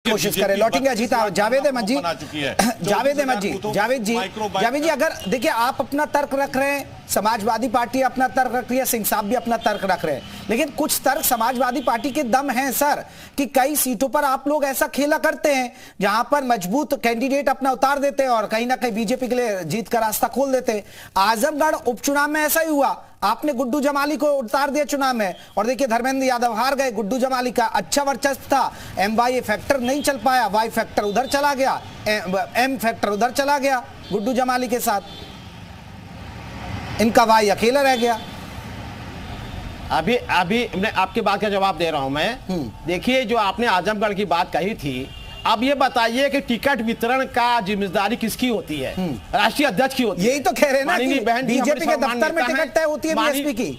कोशिश करें। लौटेंगे अजीत, जावेद अहमद जी, जावेद जी, अगर देखिए आप अपना तर्क रख रहे हैं, समाजवादी पार्टी अपना तर्क रख रही है, सिंह साहब भी अपना तर्क रख रहे हैं, लेकिन कुछ तर्क समाजवादी पार्टी के दम हैं सर कि कई सीटों पर आप लोग ऐसा खेला करते हैं जहां पर मजबूत कैंडिडेट अपना उतार देते हैं और कहीं ना कहीं बीजेपी के लिए जीत का रास्ता खोल देते हैं। आजमगढ़ उपचुनाव में ऐसा ही हुआ, आपने गुड्डू जमाली को उतार दिया चुनाव में और देखिए धर्मेंद्र यादव हार गए। गुड्डू जमाली का अच्छा वर्चस्व था, MY फैक्टर नहीं चल पाया, Y फैक्टर उधर चला गया, M फैक्टर उधर चला गया गुड्डू जमाली के साथ, इनका Y अकेला रह गया। अभी मैं आपकी बात का जवाब दे रहा हूं मैं। देखिए जो आपने आजमगढ़ की बात कही थी, अब ये बताइए कि टिकट वितरण का जिम्मेदारी किसकी होती है? राष्ट्रीय अध्यक्ष की होती है। यही तो कह रहे हैं ना कि बीजेपी के दफ्तर में टिकट तय होती है बीएसपी की।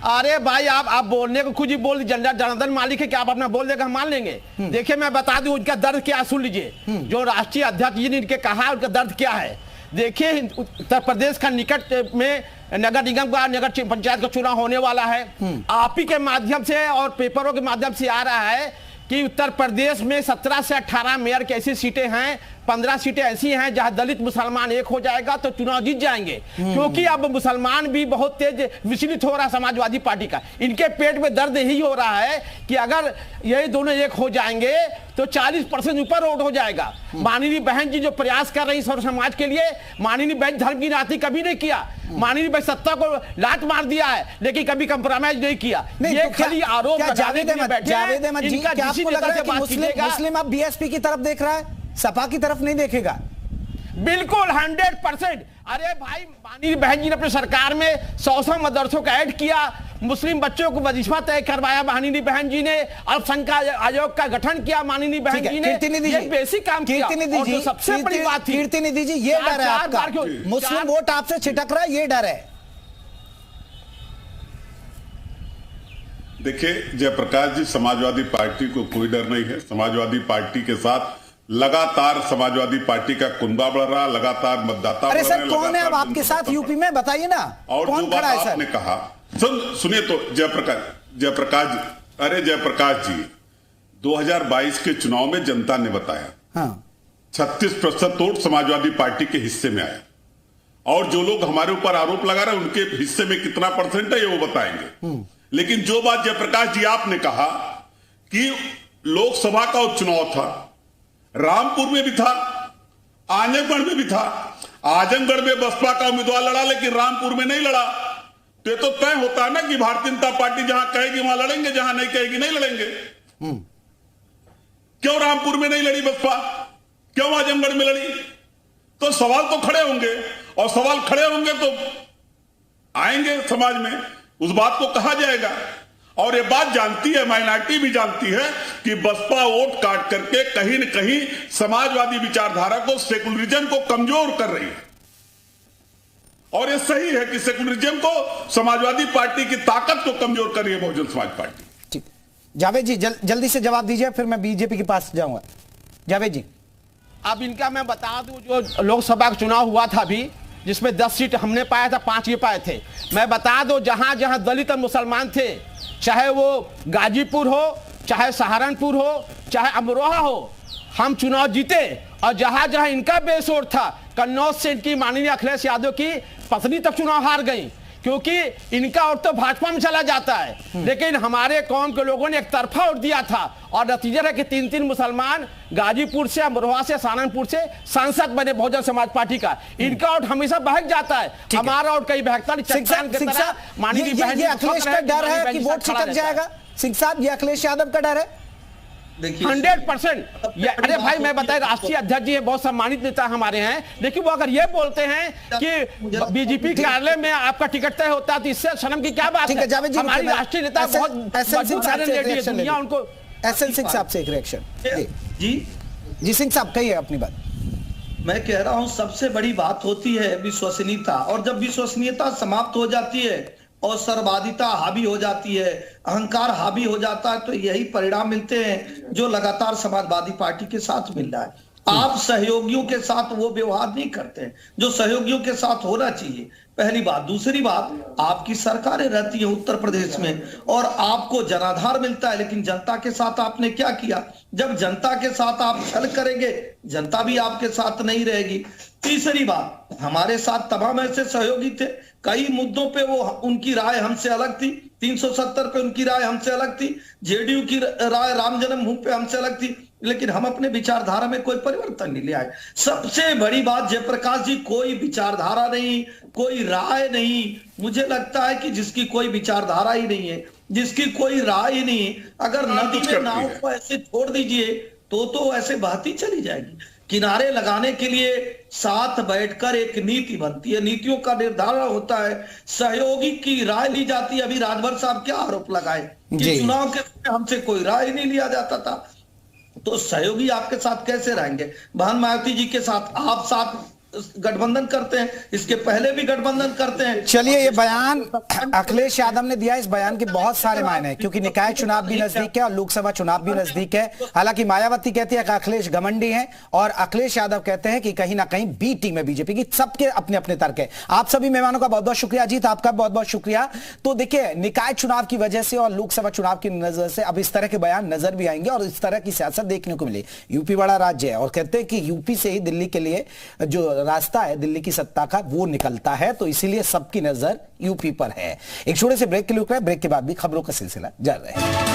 अरे भाई आप बोलने को खुद ही बोल, जनार्दन मालिक है कि आप अपना बोल देगा हम मान लेंगे। देखिए मैं बता दूं उनका दर्द क्या, सुन लीजिए जो राष्ट्रीय अध्यक्ष जी ने इनके कहा उनका दर्द क्या है। देखिए उत्तर प्रदेश का निकट में नगर निगम का, नगर पंचायत का चुनाव होने वाला है। आप ही के माध्यम से और पेपरों के माध्यम से आ रहा है कि उत्तर प्रदेश में 17 से 18 मेयर की ऐसी सीटें हैं, 15 सीटें ऐसी हैं जहां दलित मुसलमान एक हो जाएगा तो चुनाव जीत जाएंगे। क्योंकि अब मुसलमान भी बहुत तेज विचलित हो रहा है समाजवादी पार्टी का। इनके पेट में दर्द यही हो रहा है कि अगर ये दोनों एक हो जाएंगे तो 40% ऊपर वोट हो जाएगा। माननीय बहन जी जो प्रयास कर रही सर्व समाज के लिए, माननीय बहन धर्म की राजनीति कभी नहीं किया, माननीय बहन सत्ता को लात मार दिया है लेकिन कभी कंप्रोमाइज नहीं किया। ये खाली आरोप जावेद अहमद जी, क्या आपको लग रहा है कि मुस्लिम अब बीएसपी की तरफ देख रहा है, सपा की तरफ नहीं देखेगा? बिल्कुल 100%। अरे भाई माननीय बहन जी ने अपनी सरकार में 100 मदरसों का ऐड किया, मुस्लिम बच्चों को वजीफा तय करवाया माननीय बहन जी ने, अल्पसंख्यक आयोग का गठन किया माननीय बहन जी ने, ये बेसिक काम किया। और जो सबसे बड़ी बात थी कीर्तिनिधि जी, ये डर है आपका, मुस्लिम वोट आपसे छिटक रहा है, ये डर है। देखिए जयप्रकाश जी, समाजवादी पार्टी को कोई डर नहीं है। समाजवादी पार्टी के साथ लगातार समाजवादी पार्टी का कुंबा बढ़ रहा, लगातार मतदाता। अरे सर कौन है अब आपके साथ यूपी में, बताइए ना। और कौन खड़ा है सर? आपने कहा, सुनिए तो जयप्रकाश जी, अरे जयप्रकाश जी, 2022 के चुनाव में जनता ने बताया 36% वोट समाजवादी पार्टी के हिस्से में आया। और जो लोग हमारे ऊपर आरोप लगा रहे हैं उनके हिस्से में कितना परसेंट है ये वो बताएंगे। लेकिन जो बात जयप्रकाश जी आपने कहा कि लोकसभा का उपचुनाव था, रामपुर में भी था, आजमगढ़ में भी था। आजमगढ़ में बसपा का उम्मीदवार लड़ा लेकिन रामपुर में नहीं लड़ा। तो ये तो तय होता है ना कि भारतीय जनता पार्टी जहां कहेगी वहां लड़ेंगे, जहां नहीं कहेगी नहीं लड़ेंगे। क्यों रामपुर में नहीं लड़ी बसपा, क्यों आजमगढ़ में लड़ी? तो सवाल तो खड़े होंगे, और सवाल खड़े होंगे तो आएंगे समाज में, उस बात को कहा जाएगा। और ये बात जानती है, माइनॉरिटी भी जानती है कि बसपा वोट काट करके कहीं न कहीं समाजवादी विचारधारा को, सेकुलरिज्म को कमजोर कर रही है। और ये सही है कि सेकुलरिज्म को, समाजवादी पार्टी की ताकत को कमजोर कर रही है बहुजन समाज पार्टी। ठीक, जावेद जी जल्दी से जवाब दीजिए, फिर मैं बीजेपी के पास जाऊंगा। जावेद जी, अब इनका मैं बता दूं, जो लोकसभा का चुनाव हुआ था अभी, जिसमें 10 सीट हमने पाया था, 5 ये पाए थे। मैं बता दूं जहां जहां दलित और मुसलमान थे, चाहे वो गाजीपुर हो, चाहे सहारनपुर हो, चाहे अमरोहा हो, हम चुनाव जीते। और जहां जहां इनका बेसोर था, कन्नौज से इनकी माननीय अखिलेश यादव की पत्नी तक चुनाव हार गई, क्योंकि इनका वोट तो भाजपा में चला जाता है। लेकिन हमारे कौम के लोगों ने एक तरफा वोट दिया था, और नतीजा है कि 3-3 मुसलमान गाजीपुर से, अमरोहा से, सहारनपुर से सांसद बने बहुजन समाज पार्टी का। इनका वोट हमेशा बहक जाता है, हमारा वोट कहीं बहकता नहीं। ये अखिलेश का डर है कि वोट छिटक जाएगा? सिंह साहब, ये अखिलेश यादव का डर है 100%। अरे भाई मैं बताया, राष्ट्रीय अध्यक्ष जी है, बहुत सम्मानित नेता हमारे हैं, लेकिन वो अगर ये बोलते हैं कि बीजेपी कार्यालय में आपका टिकट तय होता है तो इससे शर्म की क्या बात है? हमारी राष्ट्रीय नेता बहुत दुनिया उनको। एसएल सिंह साहब से एक रिएक्शन जी सिंह साहब कहिए अपनी बात। मैं कह रहा हूं सबसे बड़ी बात होती है विश्वसनीयता, और जब विश्वसनीयता समाप्त हो जाती है और सर्ववादिता हावी हो जाती है, अहंकार हावी हो जाता है, तो यही परिणाम मिलते हैं जो लगातार समाजवादी पार्टी के साथ मिल रहा है। आप सहयोगियों के साथ वो व्यवहार नहीं करते जो सहयोगियों के साथ होना चाहिए। पहली बात। दूसरी बात, आपकी सरकारें रहती हैं उत्तर प्रदेश में और आपको जनाधार मिलता है, लेकिन जनता के साथ आपने क्या किया? जब जनता के साथ आप छल करेंगे, जनता भी आपके साथ नहीं रहेगी। तीसरी बात, हमारे साथ तमाम ऐसे सहयोगी थे, कई मुद्दों पे वो उनकी राय हमसे अलग थी, 370 पे उनकी राय हमसे अलग थी, जेडीयू की राय राम जन्मभूमि पे हमसे अलग थी, लेकिन हम अपने विचारधारा में कोई परिवर्तन नहीं ले आए। सबसे बड़ी बात जयप्रकाश जी, कोई विचारधारा नहीं, कोई राय नहीं। मुझे लगता है कि जिसकी कोई विचारधारा ही नहीं है, जिसकी कोई राय ही नहीं है, अगर नदी में नाव को ऐसे छोड़ दीजिए तो ऐसे बहती चली जाएगी। किनारे लगाने के लिए साथ बैठकर एक नीति बनती है, नीतियों का निर्धारण होता है, सहयोगी की राय ली जाती है। अभी राजभर साहब क्या आरोप लगाए कि चुनाव के समय हमसे कोई राय नहीं लिया जाता था, तो सहयोगी आपके साथ कैसे रहेंगे? बहन मायावती जी के साथ आप साथ गठबंधन करते हैं, इसके पहले भी गठबंधन करते हैं। चलिए, ये बयान अखिलेश यादव ने दिया, इस बयान के बहुत सारे मायने हैं, क्योंकि निकाय चुनाव भी नजदीक है और लोकसभा चुनाव भी नजदीक है। हालांकि मायावती कहती है कि अखिलेश घमंडी हैं और अखिलेश यादव कहते हैं कि कहीं ना कहीं बी टीम है बीजेपी की। सबके अपने अपने तर्क है। आप सभी मेहमानों का बहुत बहुत शुक्रिया। अजीत, आपका बहुत बहुत शुक्रिया। तो देखिए, निकाय चुनाव की वजह से और लोकसभा चुनाव की नजर से अब इस तरह के बयान नजर भी आएंगे और इस तरह की सियासत देखने को मिली। यूपी बड़ा राज्य है और कहते हैं कि यूपी से ही दिल्ली के लिए जो रास्ता है दिल्ली की सत्ता का, वो निकलता है, तो इसीलिए सबकी नजर यूपी पर है। एक छोटे से ब्रेक के लिए रुक रहे हैं, ब्रेक के बाद भी खबरों का सिलसिला जारी रहेगा।